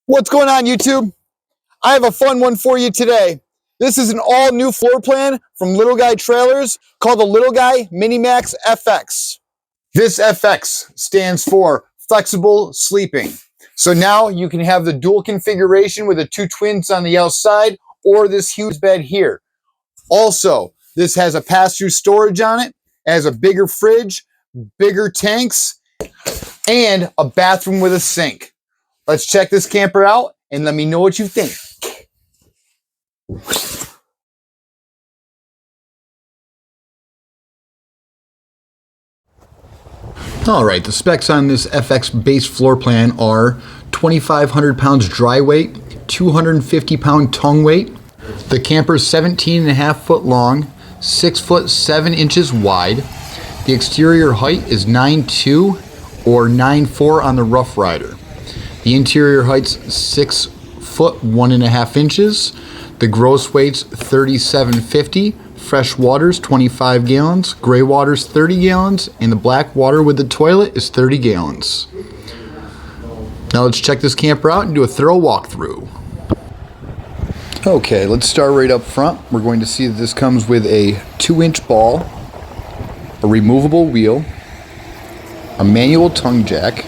What's going on, YouTube? I have a fun one for you today. This is an all-new floor plan from Little Guy Trailers called the Little Guy Minimax FX. This FX stands for Flexible Sleeping. So now you can have the dual configuration with the two twins on the outside or this huge bed here. Also, this has a pass-through storage on it, has a bigger fridge, bigger tanks, and a bathroom with a sink. Let's check this camper out and let me know what you think. Alright, the specs on this FX base floor plan are 2,500 pounds dry weight, 250 pound tongue weight. The camper is 17.5 foot long, 6 foot 7 inches wide. The exterior height is 9.2 or 9.4 on the Rough Rider. The interior height's 6 foot 1.5 inches. The gross weight's 3750. Fresh water's 25 gallons. Gray water's 30 gallons. And the black water with the toilet is 30 gallons. Now let's check this camper out and do a thorough walkthrough. Okay, let's start right up front. We're going to see that this comes with a 2-inch ball, a removable wheel, a manual tongue jack.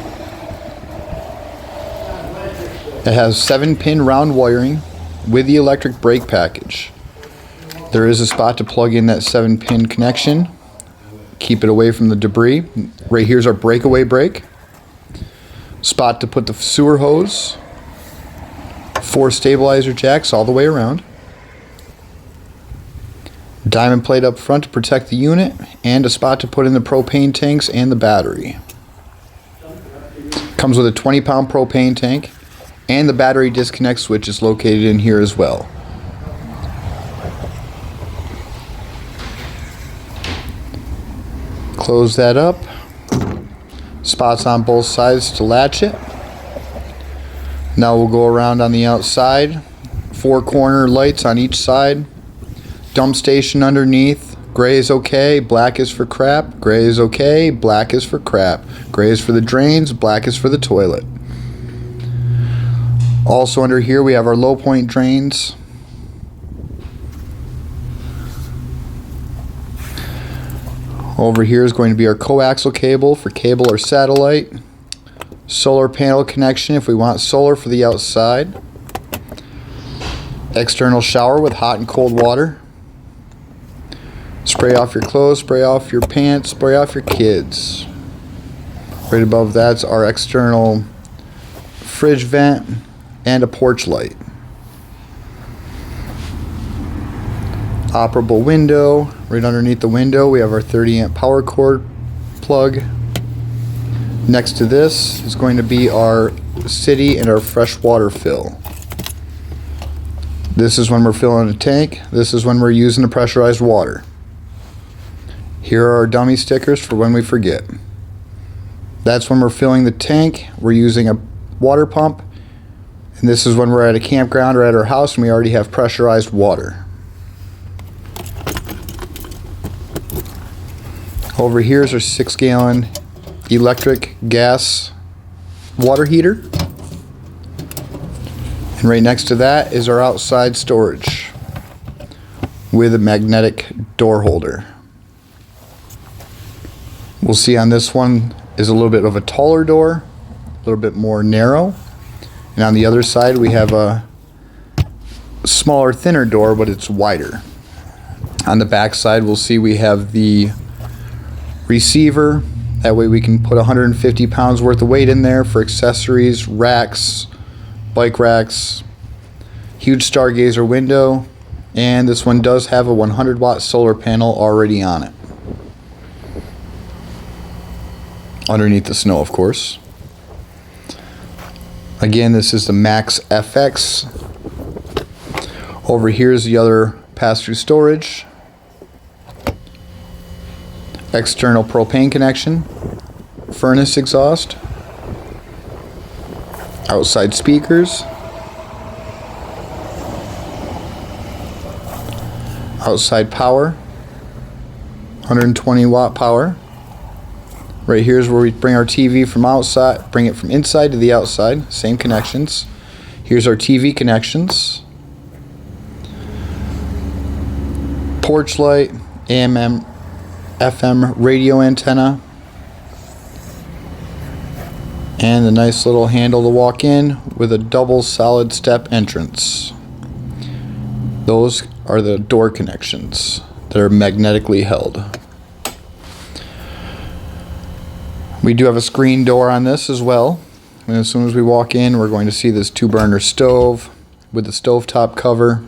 It has 7-pin round wiring with the electric brake package. There is a spot to plug in that 7-pin connection. Keep it away from the debris. Right here's our breakaway brake. Spot to put the sewer hose. 4 stabilizer jacks all the way around. Diamond plate up front to protect the unit, and a spot to put in the propane tanks and the battery. Comes with a 20-pound propane tank. And the battery disconnect switch is located in here as well. Close that up. Spots on both sides to latch it. Now we'll go around on the outside. 4 corner lights on each side. Dump station underneath. Gray is okay, black is for crap. Gray is okay, black is for crap. Gray is for the drains, black is for the toilet. Also under here we have our low point drains. Over here is going to be our coaxial cable for cable or satellite. Solar panel connection if we want solar for the outside. External shower with hot and cold water. Spray off your clothes, spray off your pants, spray off your kids. Right above that's our external fridge vent and a porch light. Operable window. Right underneath the window we have our 30-amp power cord plug. Next to this is going to be our city and our fresh water fill. This is when we're filling a tank. This is when we're using the pressurized water. Here are our dummy stickers for when we forget. That's when we're filling the tank. We're using a water pump. And this is when we're at a campground or at our house and we already have pressurized water. Over here is our 6-gallon electric gas water heater. And right next to that is our outside storage with a magnetic door holder. We'll see on this one is a little bit of a taller door, a little bit more narrow. And on the other side we have a smaller, thinner door, but it's wider. On the back side we'll see we have the receiver. That way we can put 150 pounds worth of weight in there for accessories, racks, bike racks, huge stargazer window, and this one does have a 100-watt solar panel already on it. Underneath the snow, of course. Again, this is the Max FX. Over here is the other pass-through storage. External propane connection. Furnace exhaust. Outside speakers. Outside power. 120-watt power. Right here is where we bring our TV from outside, bring it from inside to the outside, same connections. Here's our TV connections. Porch light, AM, FM radio antenna. And a nice little handle to walk in with a double solid step entrance. Those are the door connections that are magnetically held. We do have a screen door on this as well. And as soon as we walk in, we're going to see this 2-burner stove with the stovetop cover.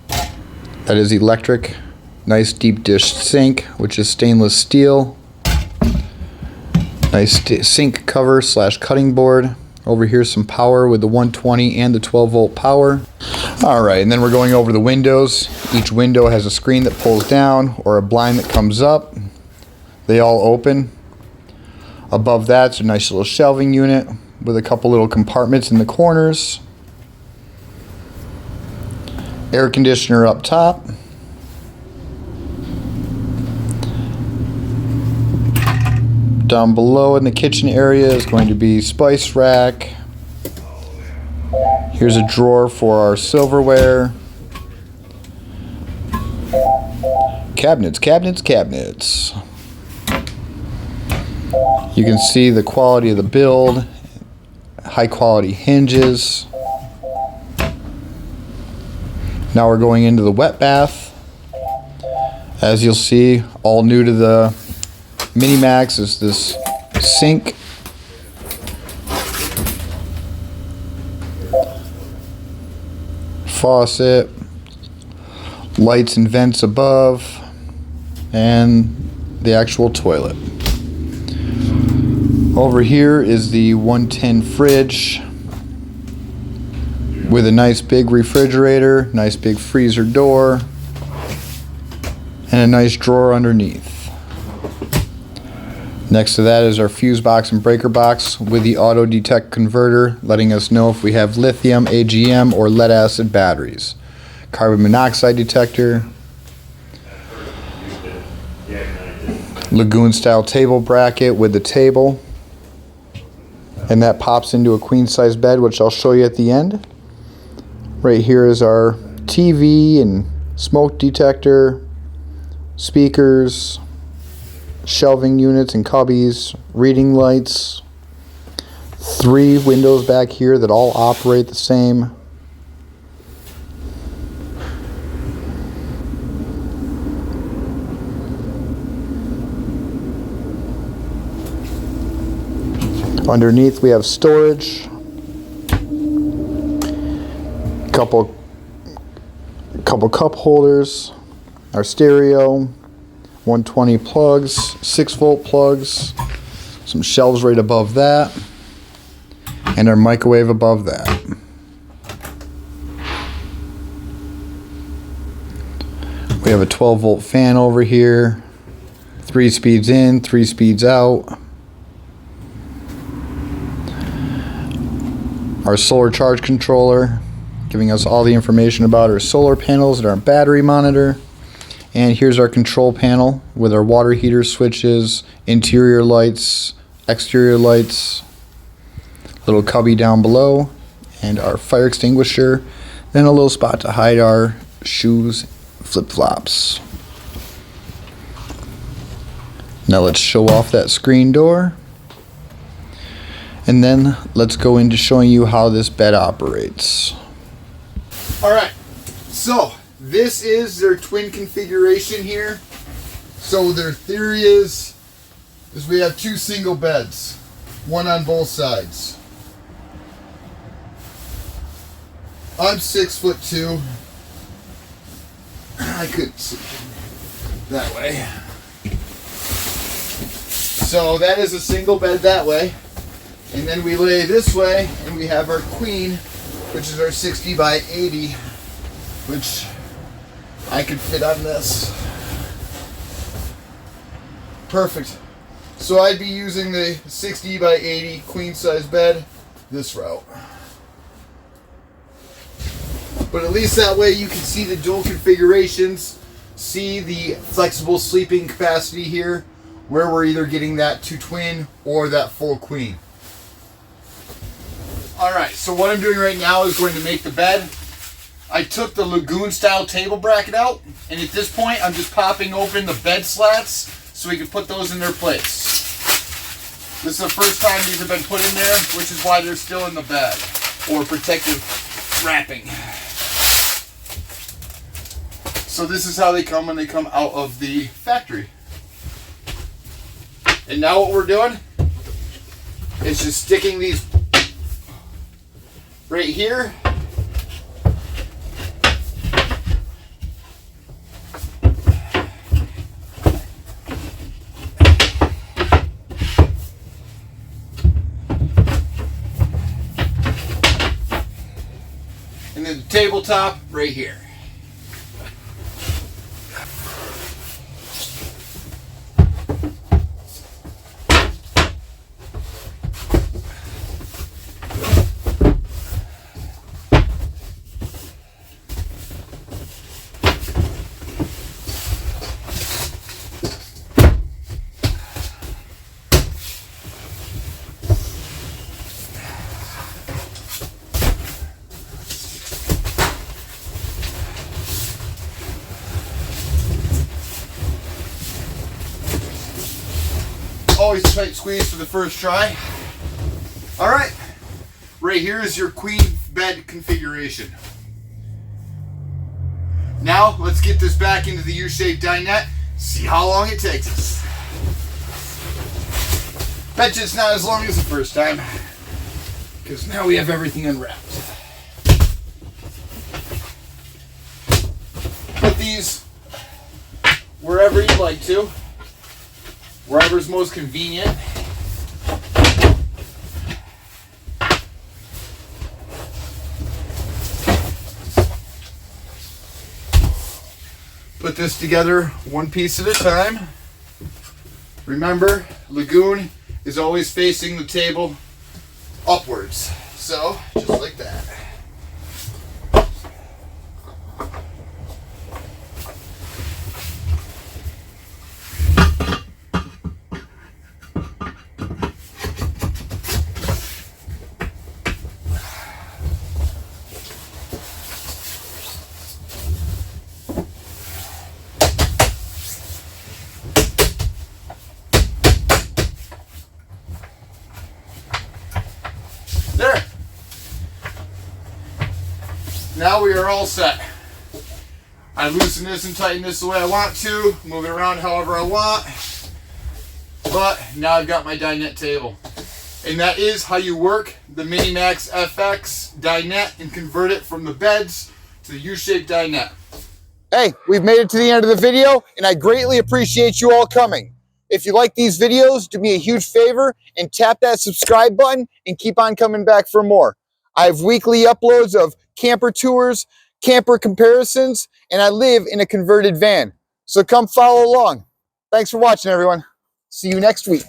That is electric. Nice deep dish sink, which is stainless steel. Nice sink cover / cutting board. Over here some power with the 120 and the 12 volt power. Alright, and then we're going over the windows. Each window has a screen that pulls down or a blind that comes up. They all open. Above that's a nice little shelving unit with a couple little compartments in the corners. Air conditioner up top. Down below in the kitchen area is going to be spice rack. Here's a drawer for our silverware. Cabinets, cabinets, cabinets. You can see the quality of the build. High quality hinges. Now we're going into the wet bath. As you'll see, all new to the Mini-Max is this sink. Faucet. Lights and vents above. And the actual toilet. Over here is the 110 fridge with a nice big refrigerator, nice big freezer door, and a nice drawer underneath. Next to that is our fuse box and breaker box with the auto detect converter, letting us know if we have lithium, AGM, or lead acid batteries. Carbon monoxide detector. Lagoon style table bracket with the table. And that pops into a queen size bed, which I'll show you at the end. Right here is our TV and smoke detector, speakers, shelving units and cubbies, reading lights, 3 windows back here that all operate the same. Underneath we have storage, couple cup holders, our stereo, 120 plugs, 6 volt plugs, some shelves right above that, and our microwave above that. We have a 12 volt fan over here, 3 speeds in, 3 speeds out. Our solar charge controller, giving us all the information about our solar panels and our battery monitor. And here's our control panel with our water heater switches, interior lights, exterior lights, little cubby down below, and our fire extinguisher, then a little spot to hide our shoes, flip-flops. Now let's show off that screen door. And then let's go into showing you how this bed operates. Alright, so this is their twin configuration here. So their theory is we have 2 single beds, one on both sides. I'm 6'2". I could sit that way. So that is a single bed that way. And then we lay this way and we have our queen, which is our 60 by 80, which I could fit on this. Perfect. So I'd be using the 60 by 80 queen size bed this route. But at least that way you can see the dual configurations, see the flexible sleeping capacity here, where we're either getting that 2 twin or that full queen. All right, so what I'm doing right now is going to make the bed. I took the Lagoon style table bracket out, and at this point I'm just popping open the bed slats so we can put those in their place. This is the first time these have been put in there, which is why they're still in the bed, or protective wrapping. So this is how they come when they come out of the factory. And now what we're doing is just sticking these right here. And then the tabletop right here. Always tight squeeze for the first try. All right, right here is your queen bed configuration. Now let's get this back into the U-shaped dinette, see how long it takes us. Bet you it's not as long as the first time, because now we have everything unwrapped. Put these wherever you'd like to. Wherever's most convenient. Put this together one piece at a time. Remember, Lagoon is always facing the table upwards. So, just like that. There. Now we are all set. I loosen this and tighten this the way I want to, move it around however I want. But now I've got my dinette table. And that is how you work the Minimax FX dinette and convert it from the beds to the U-shaped dinette. Hey, we've made it to the end of the video, and I greatly appreciate you all coming. If you like these videos, do me a huge favor and tap that subscribe button and keep on coming back for more. I have weekly uploads of camper tours, camper comparisons, and I live in a converted van. So come follow along. Thanks for watching, everyone. See you next week.